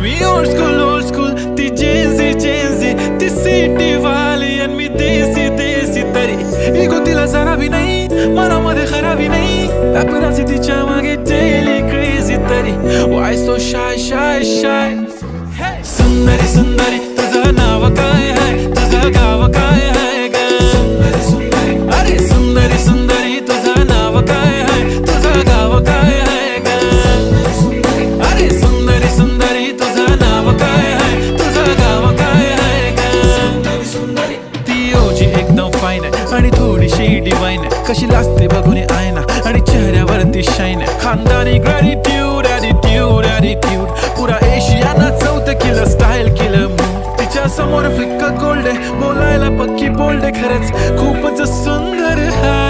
मी old school ती Gen Z ती city वाली आणि मी देसी तरी इगो तिला जरा भी नाही मनामध्ये खराबी नाही पॅपराझी तिच्या मागे डेली क्रेझी तरी वाय सो शाय सुंदरी तुझं नाव काय आहे तुझं गाव काय आहे ग अरे सुंदरी तुझं नाव काय आहे तुझं गाव काय आहे ग अरे सुंदरी तुझं नाव काय आहे तुझं गाव काय आहे ग ती ओजी एकदम फाईन आहे आणि थोडीशी डिवाइन आहे कशी लाजते बघून आयना आणि चेहऱ्यावरती शाईन आहे खानदानी ग्रॅटिट्यूड ॲटिट्यूड पुरा एशियाना चौथं किलं स्टाईल किलं मूड तिच्या समोर फिक्का गोल्ड आहे बोलायला पक्की बोल्ड आहे खरंच खूपच सुंदर आहे